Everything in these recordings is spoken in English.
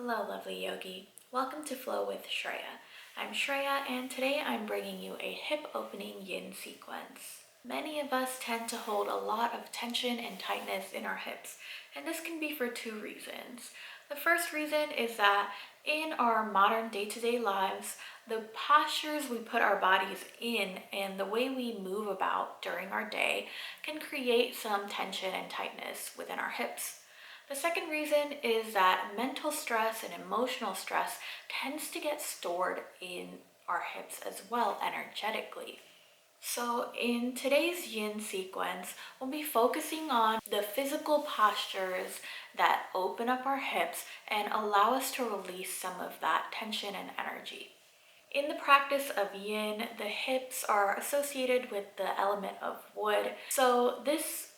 Hello, lovely yogi. Welcome to Flow with Shreya. I'm Shreya, and today I'm bringing you a hip opening yin sequence. Many of us tend to hold a lot of tension and tightness in our hips, and this can be for two reasons. The first reason is that in our modern day-to-day lives, the postures we put our bodies in and the way we move about during our day can create some tension and tightness within our hips. The second reason is that mental stress and emotional stress tends to get stored in our hips as well energetically. So in today's yin sequence, we'll be focusing on the physical postures that open up our hips and allow us to release some of that tension and energy. In the practice of yin, the hips are associated with the element of wood. So this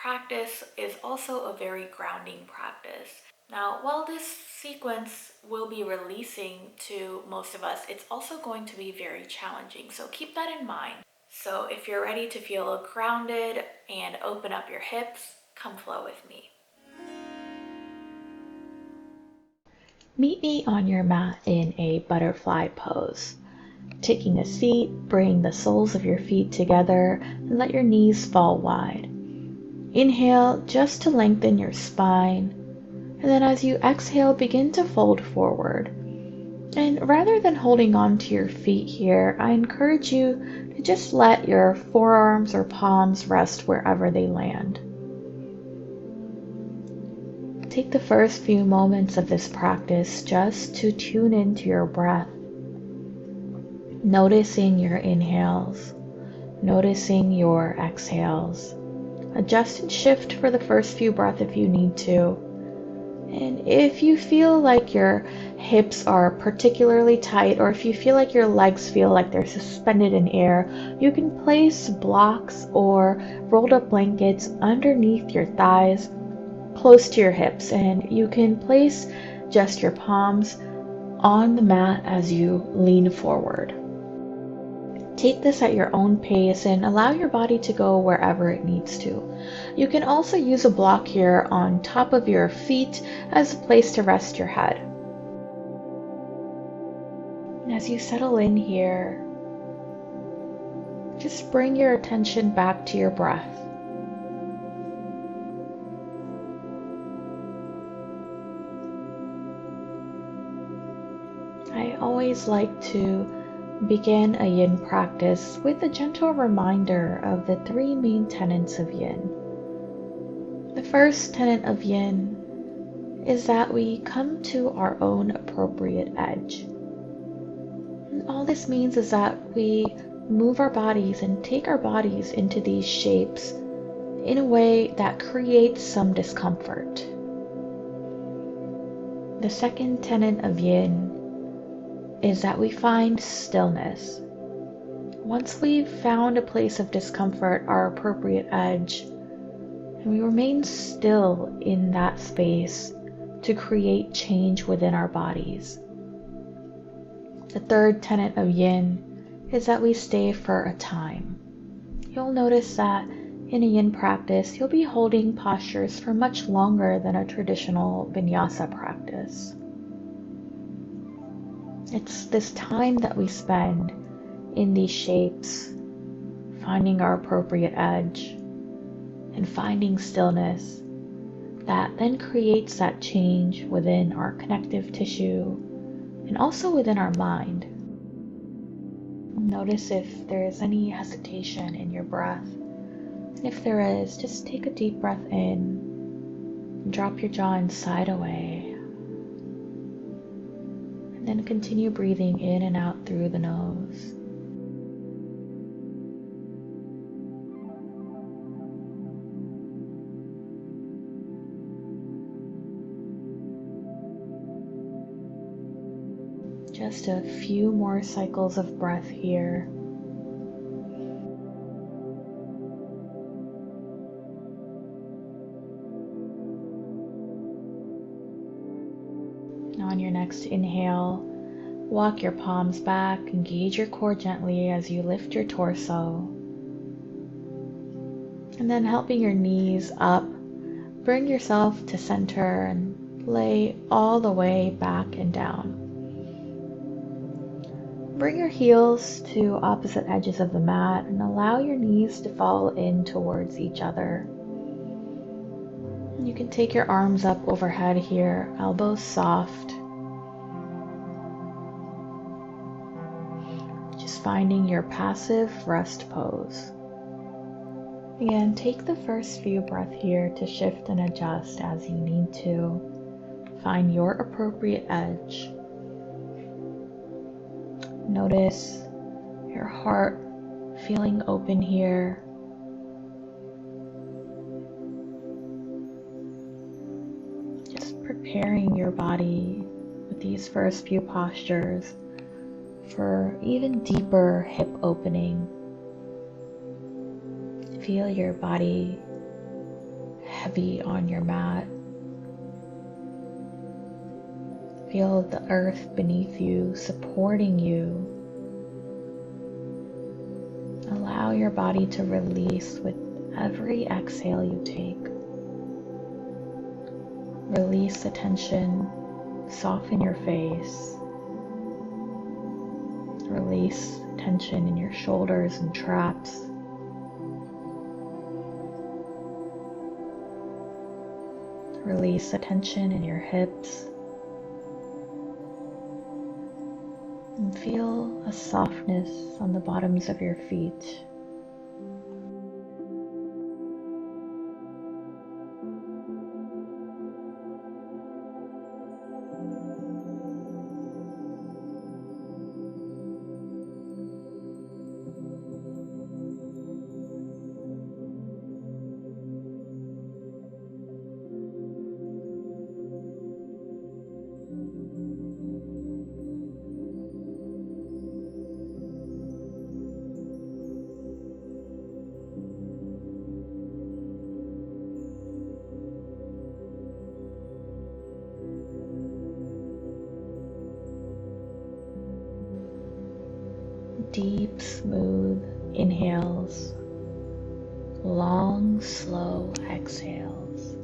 practice is also a very grounding practice. Now, while this sequence will be releasing to most of us, it's also going to be very challenging. So keep that in mind. So if you're ready to feel grounded and open up your hips, come flow with me. Meet me on your mat in a butterfly pose. Taking a seat, bring the soles of your feet together and let your knees fall wide. Inhale just to lengthen your spine, and then as you exhale, begin to fold forward. And rather than holding on to your feet here, I encourage you to just let your forearms or palms rest wherever they land. Take the first few moments of this practice just to tune into your breath, noticing your inhales, noticing your exhales. Adjust and shift for the first few breaths if you need to. And if you feel like your hips are particularly tight, or if you feel like your legs feel like they're suspended in air, you can place blocks or rolled up blankets underneath your thighs close to your hips, and you can place just your palms on the mat as you lean forward. Take this at your own pace and allow your body to go wherever it needs to. You can also use a block here on top of your feet as a place to rest your head. And as you settle in here, just bring your attention back to your breath. I always like to begin a yin practice with a gentle reminder of the three main tenets of yin. The first tenet of yin is that we come to our own appropriate edge. And all this means is that we move our bodies and take our bodies into these shapes in a way that creates some discomfort. The second tenet of yin is that we find stillness. Once we've found a place of discomfort, our appropriate edge, and we remain still in that space to create change within our bodies. The third tenet of yin is that we stay for a time. You'll notice that in a yin practice, you'll be holding postures for much longer than a traditional vinyasa practice. It's this time that we spend in these shapes, finding our appropriate edge and finding stillness that then creates that change within our connective tissue and also within our mind. Notice if there is any hesitation in your breath. And if there is, just take a deep breath in and drop your jaw and side away. And then continue breathing in and out through the nose. Just a few more cycles of breath here. On your next inhale, walk your palms back, engage your core gently as you lift your torso. And then helping your knees up, bring yourself to center and lay all the way back and down. Bring your heels to opposite edges of the mat and allow your knees to fall in towards each other. You can take your arms up overhead here, elbows soft. Just finding your passive rest pose. Again, take the first few breaths here to shift and adjust as you need to. Find your appropriate edge. Notice your heart feeling open here. Just preparing your body with these first few postures for even deeper hip opening. Feel your body heavy on your mat. Feel the earth beneath you supporting you. Allow your body to release with every exhale you take. Release the tension, soften your face. Release tension in your shoulders and traps. Release the tension in your hips. And feel a softness on the bottoms of your feet. Deep, smooth inhales, long, slow exhales.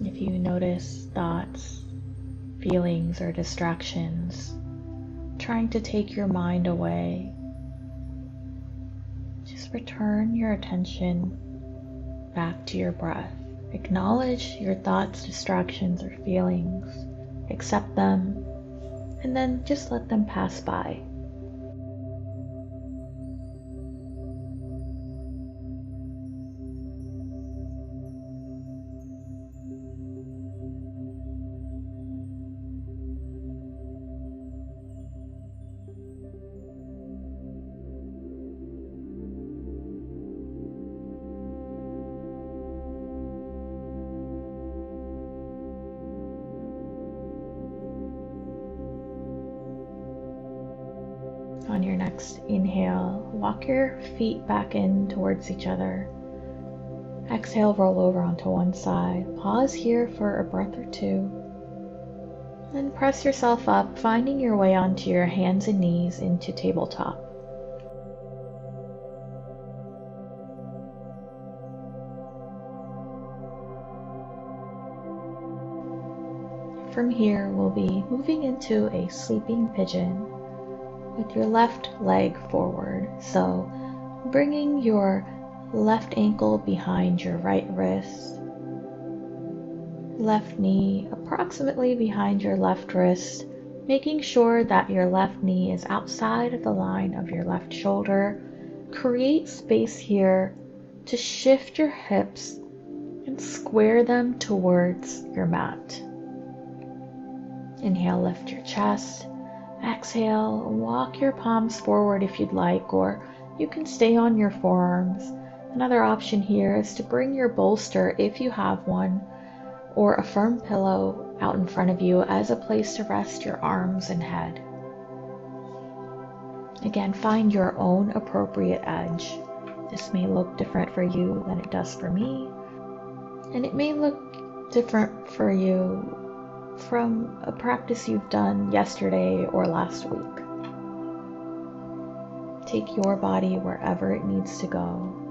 If you notice thoughts, feelings, or distractions trying to take your mind away, just return your attention back to your breath. Acknowledge your thoughts, distractions, or feelings. Accept them, and then just let them pass by. On your next inhale, walk your feet back in towards each other. Exhale, roll over onto one side. Pause here for a breath or two. Then press yourself up, finding your way onto your hands and knees into tabletop. From here, we'll be moving into a sleeping pigeon with your left leg forward. So bringing your left ankle behind your right wrist, left knee approximately behind your left wrist, making sure that your left knee is outside of the line of your left shoulder. Create space here to shift your hips and square them towards your mat. Inhale, lift your chest. Exhale, walk your palms forward if you'd like, or you can stay on your forearms. Another option here is to bring your bolster, if you have one, or a firm pillow out in front of you as a place to rest your arms and head. Again, find your own appropriate edge. This may look different for you than it does for me, and it may look different for you from a practice you've done yesterday or last week. Take your body wherever it needs to go.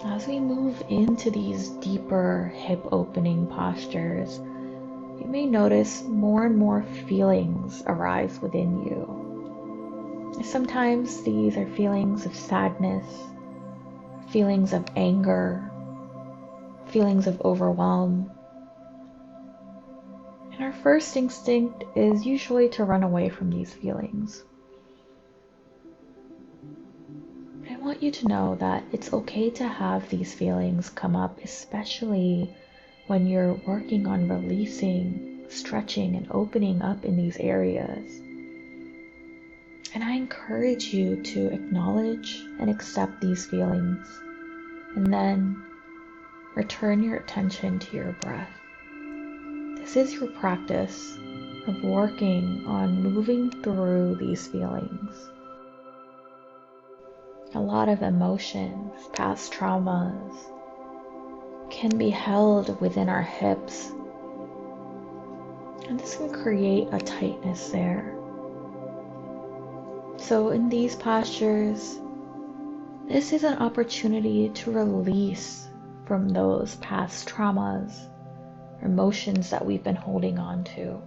As we move into these deeper hip opening postures, you may notice more and more feelings arise within you. Sometimes these are feelings of sadness, feelings of anger, feelings of overwhelm. And our first instinct is usually to run away from these feelings. I want you to know that it's okay to have these feelings come up, especially when you're working on releasing, stretching, and opening up in these areas. And I encourage you to acknowledge and accept these feelings, and then return your attention to your breath. This is your practice of working on moving through these feelings. A lot of emotions, past traumas, can be held within our hips, and this can create a tightness there. So in these postures, this is an opportunity to release from those past traumas, emotions that we've been holding on to.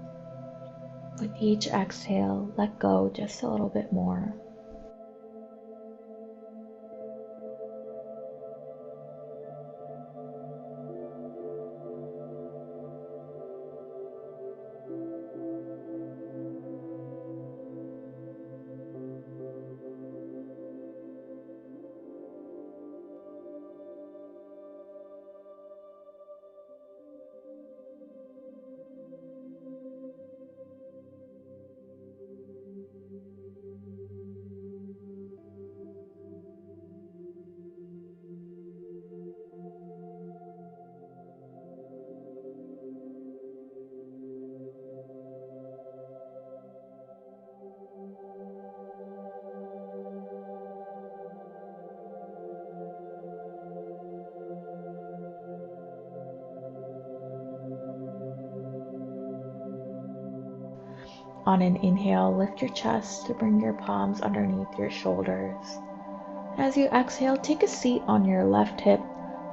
With each exhale, let go just a little bit more. On an inhale, lift your chest to bring your palms underneath your shoulders. As you exhale, take a seat on your left hip,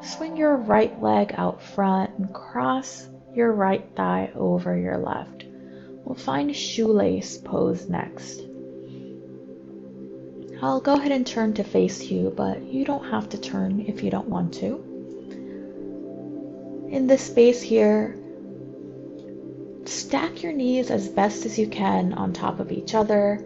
swing your right leg out front, and cross your right thigh over your left. We'll find shoelace pose next. I'll go ahead and turn to face you, but you don't have to turn if you don't want to. In this space here, stack your knees as best as you can on top of each other.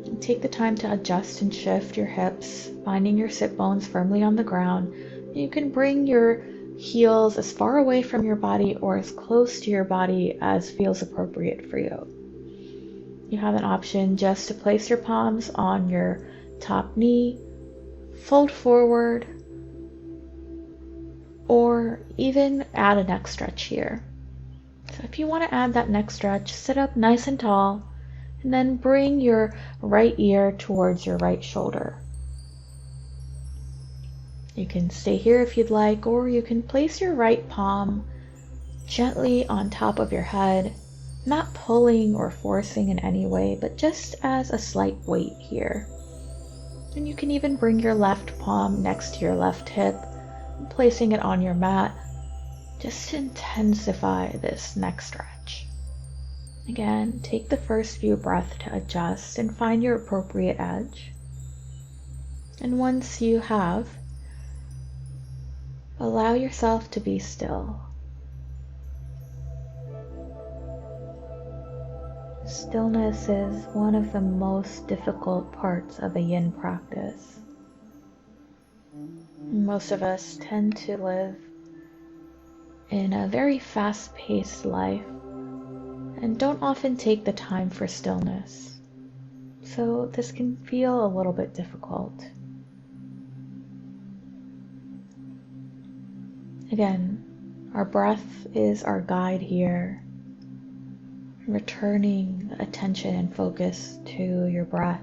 And take the time to adjust and shift your hips, finding your sit bones firmly on the ground. You can bring your heels as far away from your body or as close to your body as feels appropriate for you. You have an option just to place your palms on your top knee, fold forward, or even add a neck stretch here. So if you want to add that neck stretch, sit up nice and tall, and then bring your right ear towards your right shoulder. You can stay here if you'd like, or you can place your right palm gently on top of your head, not pulling or forcing in any way, but just as a slight weight here. And you can even bring your left palm next to your left hip, placing it on your mat, just to intensify this neck stretch. Again, take the first few breaths to adjust and find your appropriate edge. And once you have, allow yourself to be still. Stillness is one of the most difficult parts of a yin practice. Most of us tend to live in a very fast-paced life and don't often take the time for stillness. So this can feel a little bit difficult. Again, our breath is our guide here. Returning attention and focus to your breath.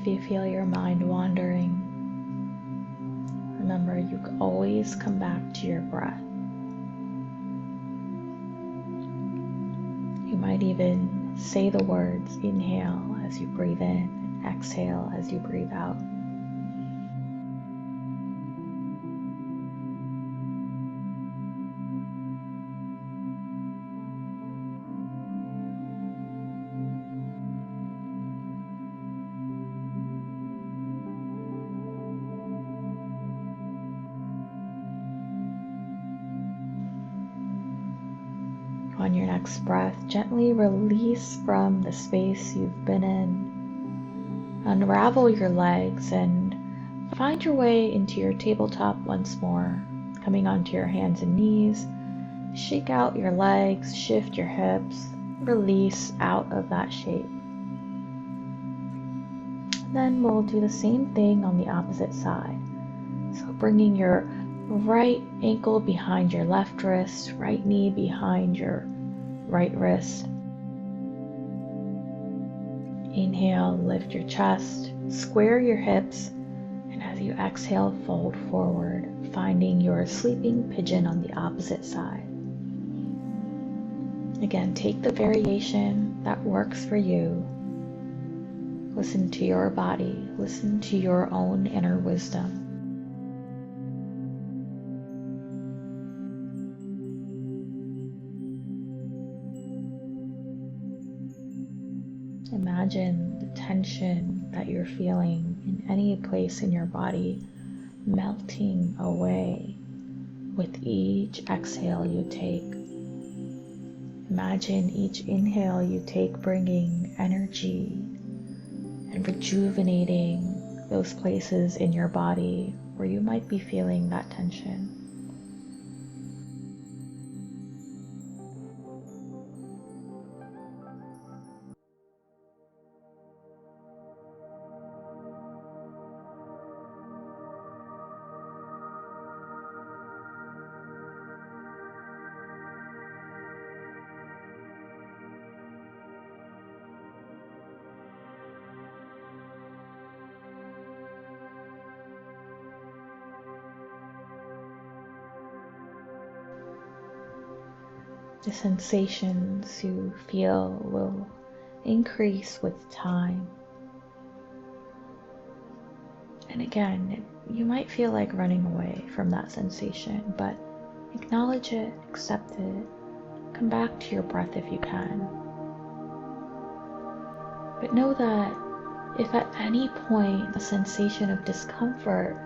if you feel your mind wandering, remember you can always come back to your breath. You might even say the words inhale as you breathe in and exhale as you breathe out. On your next breath, gently release from the space you've been in. Unravel your legs and find your way into your tabletop once more, coming onto your hands and knees. Shake out your legs, shift your hips, release out of that shape. Then we'll do the same thing on the opposite side. So bringing your right ankle behind your left wrist, right knee behind your right wrist. Inhale, lift your chest, square your hips, and as you exhale, fold forward, finding your sleeping pigeon on the opposite side. Again, take the variation that works for you. Listen to your body, listen to your own inner wisdom. Imagine the tension that you're feeling in any place in your body melting away with each exhale you take. Imagine each inhale you take bringing energy and rejuvenating those places in your body where you might be feeling that tension. The sensations you feel will increase with time. And again, you might feel like running away from that sensation, but acknowledge it, accept it, come back to your breath if you can. But know that if at any point a sensation of discomfort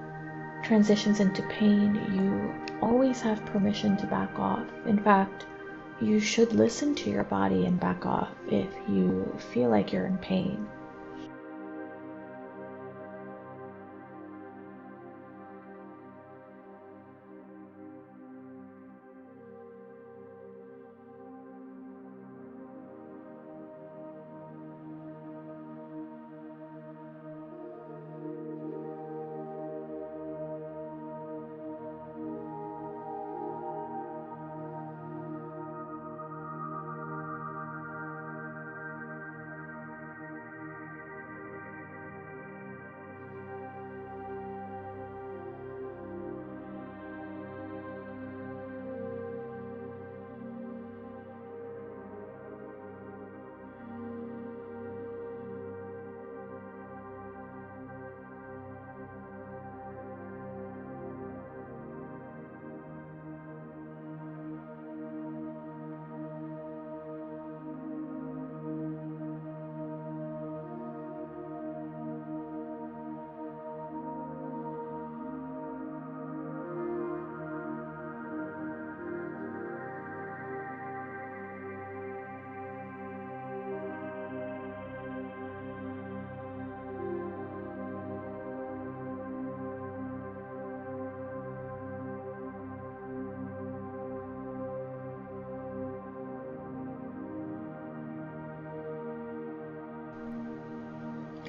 transitions into pain, you always have permission to back off. In fact, you should listen to your body and back off if you feel like you're in pain.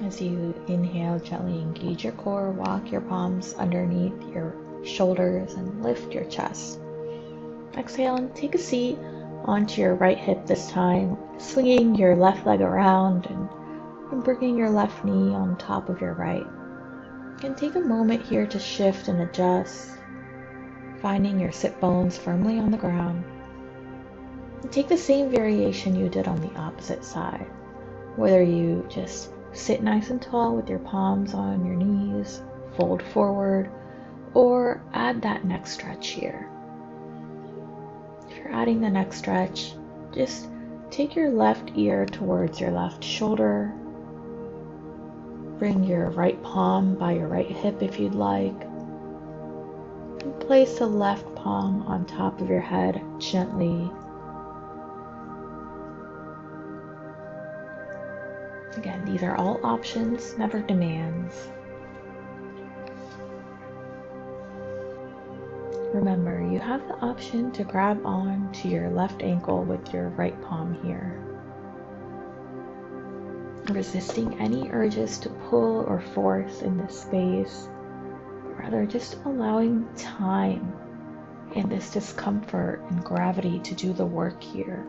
As you inhale, gently engage your core, walk your palms underneath your shoulders and lift your chest. Exhale and take a seat onto your right hip this time, swinging your left leg around and and bringing your left knee on top of your right. And take a moment here to shift and adjust, finding your sit bones firmly on the ground. And take the same variation you did on the opposite side, whether you just sit nice and tall with your palms on your knees, fold forward, or add that neck stretch here. If you're adding the neck stretch, just take your left ear towards your left shoulder. Bring your right palm by your right hip if you'd like. And place the left palm on top of your head gently. Again, these are all options, never demands. Remember, you have the option to grab on to your left ankle with your right palm here. Resisting any urges to pull or force in this space, but rather just allowing time and this discomfort and gravity to do the work here.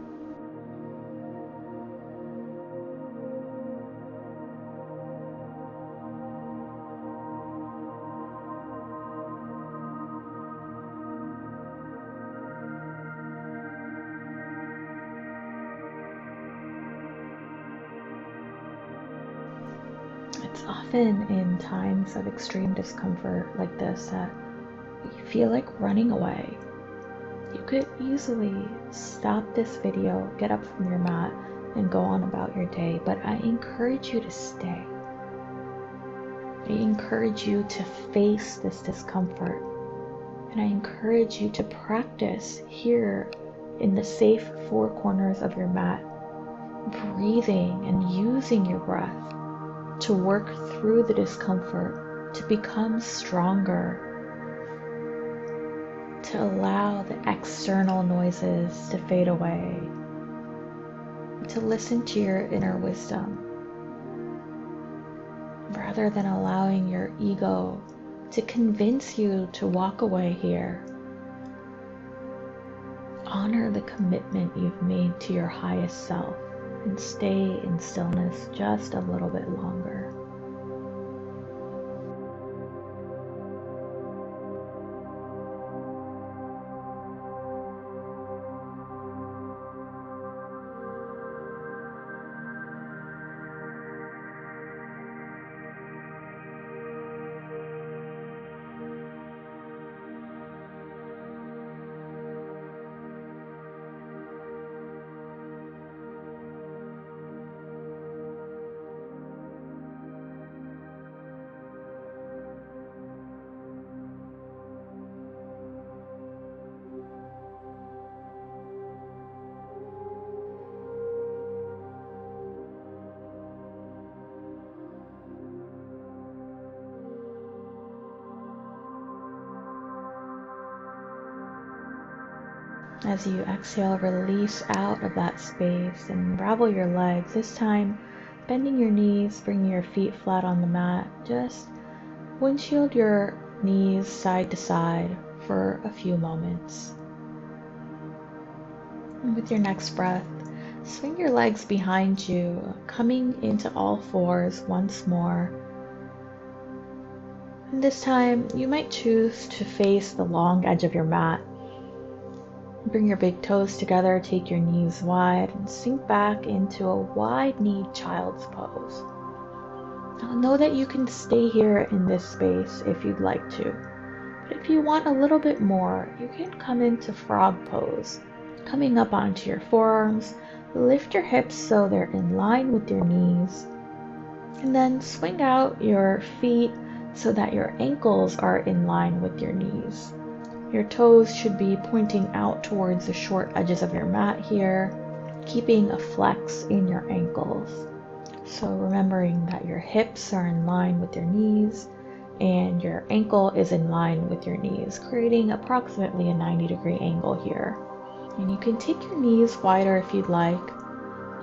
It's often in times of extreme discomfort like this that you feel like running away. You could easily stop this video, get up from your mat, and go on about your day, but I encourage you to stay. I encourage you to face this discomfort, and I encourage you to practice here in the safe four corners of your mat, breathing and using your breath to work through the discomfort, to become stronger, to allow the external noises to fade away, to listen to your inner wisdom, rather than allowing your ego to convince you to walk away here. Honor the commitment you've made to your highest self and stay in stillness just a little bit longer. As you exhale, release out of that space and unravel your legs. This time, bending your knees, bringing your feet flat on the mat. Just windshield your knees side to side for a few moments. And with your next breath, swing your legs behind you, coming into all fours once more. And this time, you might choose to face the long edge of your mat. Bring your big toes together, take your knees wide, and sink back into a wide-kneed child's pose. Now know that you can stay here in this space if you'd like to. But if you want a little bit more, you can come into frog pose. Coming up onto your forearms, lift your hips so they're in line with your knees. And then swing out your feet so that your ankles are in line with your knees. Your toes should be pointing out towards the short edges of your mat here, keeping a flex in your ankles. So remembering that your hips are in line with your knees and your ankle is in line with your knees, creating approximately a 90-degree angle here. And you can take your knees wider if you'd like.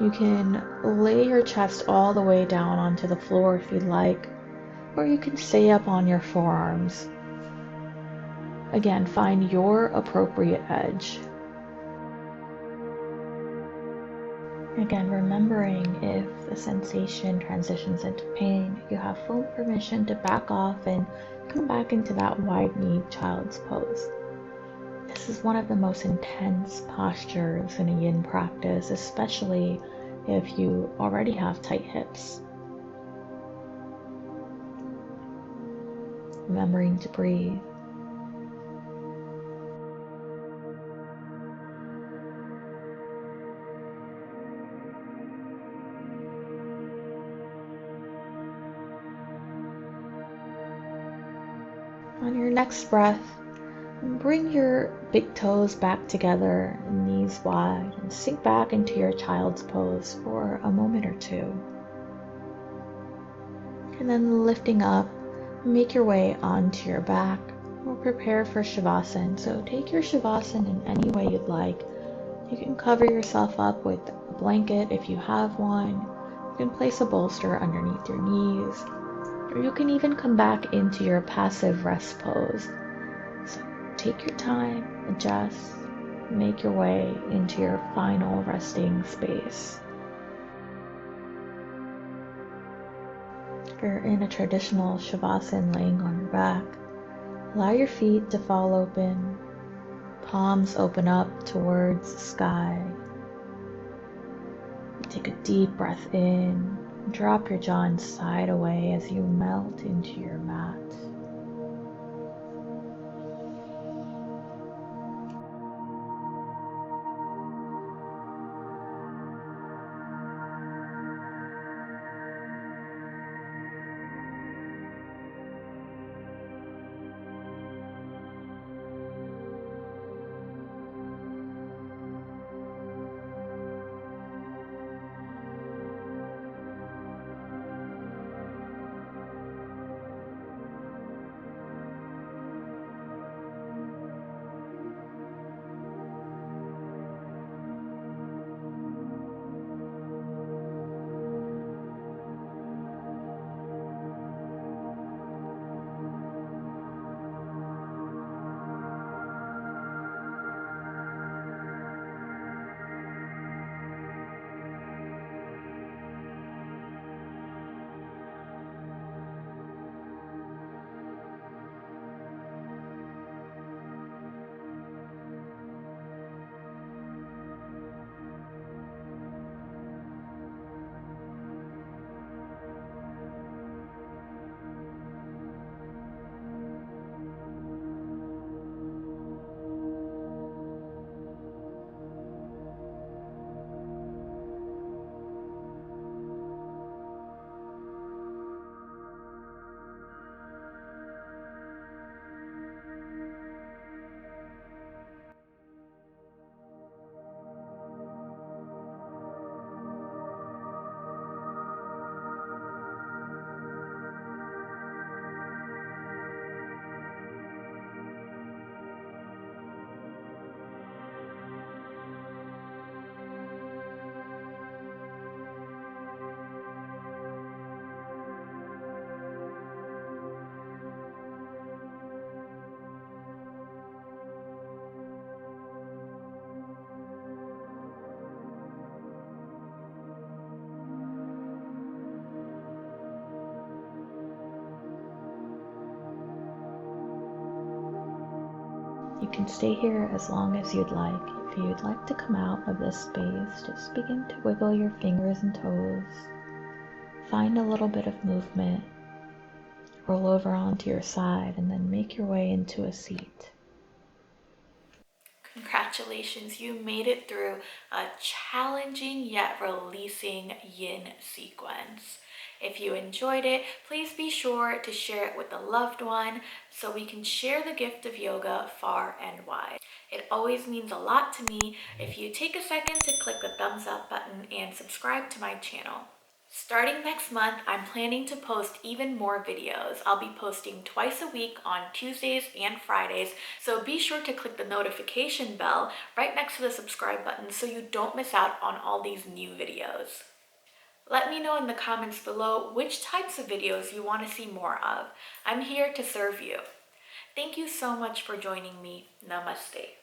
You can lay your chest all the way down onto the floor if you'd like, or you can stay up on your forearms. Again, find your appropriate edge. Again, remembering if the sensation transitions into pain, you have full permission to back off and come back into that wide-kneed child's pose. This is one of the most intense postures in a yin practice, especially if you already have tight hips. Remembering to breathe. On your next breath, bring your big toes back together, knees wide, and sink back into your child's pose for a moment or two. And then lifting up, make your way onto your back. We'll prepare for Shavasana. So take your Shavasana in any way you'd like. You can cover yourself up with a blanket if you have one. You can place a bolster underneath your knees. Or you can even come back into your passive rest pose. So take your time, adjust, make your way into your final resting space. If you're in a traditional Shavasana laying on your back, allow your feet to fall open, palms open up towards the sky. Take a deep breath in, drop your jaw and side away as you melt into your mat. You can stay here as long as you'd like. If you'd like to come out of this space, just begin to wiggle your fingers and toes. Find a little bit of movement. Roll over onto your side and then make your way into a seat. Congratulations, you made it through a challenging yet releasing yin sequence. If you enjoyed it, please be sure to share it with a loved one so we can share the gift of yoga far and wide. It always means a lot to me if you take a second to click the thumbs up button and subscribe to my channel. Starting next month, I'm planning to post even more videos. I'll be posting twice a week on Tuesdays and Fridays, so be sure to click the notification bell right next to the subscribe button so you don't miss out on all these new videos. Let me know in the comments below which types of videos you want to see more of. I'm here to serve you. Thank you so much for joining me. Namaste.